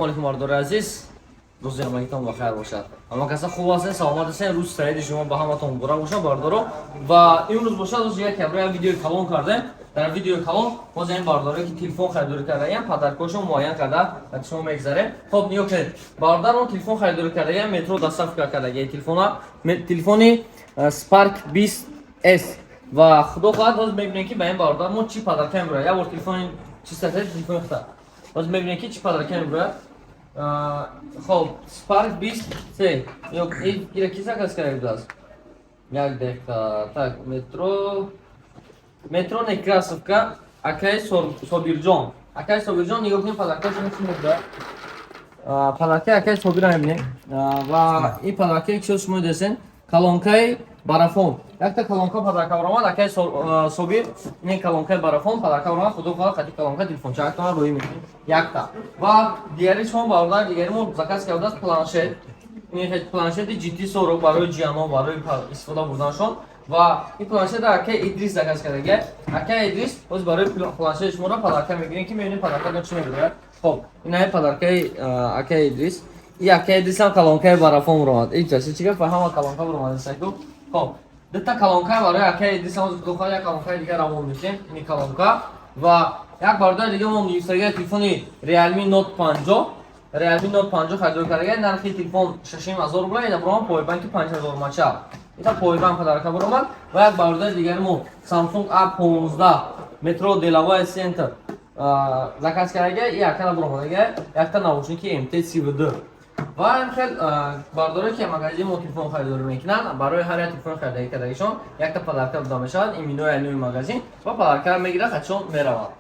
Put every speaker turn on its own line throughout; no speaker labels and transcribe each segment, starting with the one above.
علیکم مردار عزیز، روز همگیتان بخیر باشد. اما کسا خوب هستین، سلامت هستین. روز سعید شما به همتون مبارک باشه باردارو. و امروز باشه روز یک کمره ویدیو کلان کردیم. در ویدیو کلان باز این بارداره که تلفن خریداری کرده ایم پدرکاشو معین کرده تا شما میگذره. خب نیو که باردار اون تلفن خریداری کرده ایم مترو دسترس کرده یه تلفنی سپارک 20S و خدا خواهد باز ببینید که به این باردار ما چی پدرکه میبره یا ور تلفن چی سفید تلفن خطا باز ببینید که چی پدرکه میبره. خب سپارک 20 سه یک کیسه کس کرده است یک دقیقه так метро Некрасовка Акай Собиржон нигоҳ кунед палакашон чӣ мебуда палака Акай Собира мебинед ва ин палака ки шумо десен калонкаи барафон якта калонка палака омад Акай Собир ин калонкаи барафон палака омад худо хоҳад хати калонка телефончаактон рӯи мекунед якта ва дигари шумо бародар дигари мо заказ кардааст планшет ин планшети GT40 барои ҷиянон барои истифода бурданашон ва ин планшет Акай Идрис заказ кардаги Акай Идрис оз барои планшети шуморо палака мегирем ки мебинед палакадан чӣ мегӯяд. Хоб инаи палакаи Акай Идрис ин Акай Идрис ҳам калонкаи барафон ромад иҷаси чига фаҳама калонка ромадасайку. Хоб дата калонка барои Акай Идрис ҳам духоли як калонкаи дигар равон мекунем ин калонка ва як бародар дига мо нигистаги телефони Realme Note 50 خریداری کردگی نرخی تلفن 6000 روبل اینا برام پاوربانک 5000 ماچا اینا پاوربانک پدرکا برام و یک باردار دیگر مو Samsung A15 مترو دلاوای سنتر заказ کردگی یک تا برام دیگه یک تا ناوشنیکی MT32 و این خیلی بارداری که مغازه مو تلفن خریداری میکنن برای هر یک تلفن خریداری کردگیشون یک تا پدرکا بده میشود این منوی نوی مغازه و پدرکا میگیره خودشون میروند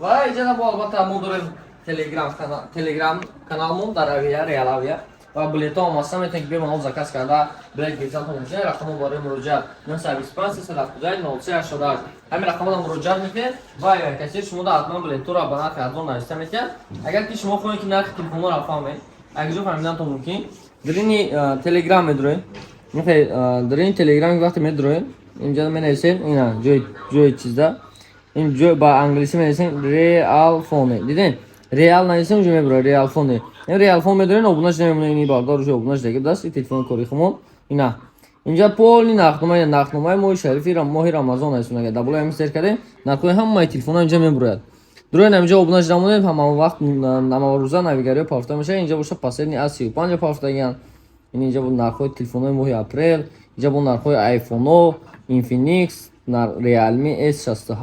و اینجا با البته مو داریم تلگرام каналмон дар авиа реал авиа ва билетҳо омоста метавонед ки бемаҳол заказ карда билет гирифтан муроҷиат рақамҳо барои муроҷиат 025 ҳамин рақамҳоро муроҷиат мекунед ва каси шумода ҳатман билетҳоро ба нархи арзон нависта метавонед. агар ки шумо хоҳед ки нархи телефонҳоро фаҳмед агҷо фаҳмиданатон мумкин дарини телеграм медуроед дарини телеграм вақте медуроед инҷа менависед ина ҷои чизда ин ҷо ба англиси менависед реал фоне дидед реал нависем уже мебра реал фоне ин реал фон медорен обунаш намемонед ин бардор уже обунаш деги даст ин телефони кори хумон ина инҷа поли нахномаи моҳи шарифи моҳи рамазон аст нага дабло ҳам сер кардем нархои ҳамаи телефонҳо инҷа меброяд дуроен инҷа обунаш намонед ҳамаон вақт намаварӯза навигариё пафта мешавад инҷа боша последни А35 пафтагиян ин инҷа бо нархои телефонҳои моҳи апрел инҷа бо нархои айфоно Infinix Realme S67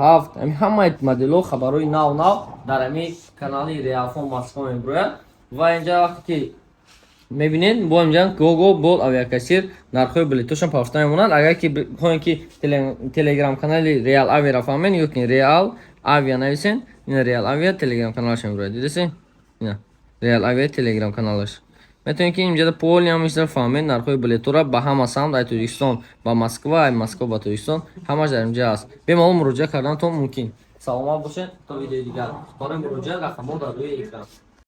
ҳамаи моделҳо хабарҳои нав дар ҳамин канали Realfon Москва меброяд ва инҷа вақте ки мебинед бо инҷа гого бол авиакассир нархои билетҳошон пафта мемонанд. агар ки хоҳед ки телеграм канали Real Avia фаҳмед ё ки Real Avia нависен ин Real Avia телеграм каналаш меброяд дидесен ина Real Avia телеграм каналаш метавонед ки инҷа поли ҳам ишра фаҳмед нархои билетҳоро ба ҳама самт ай Тоҷикистон ба Москва ай Москва ба Тоҷикистон ҳамаш дар инҷа аст бемаҳол муроҷиат карданатон мумкин. саломат бошед то видеои дигар барои муроҷиат рақамҳо дар рӯи экран.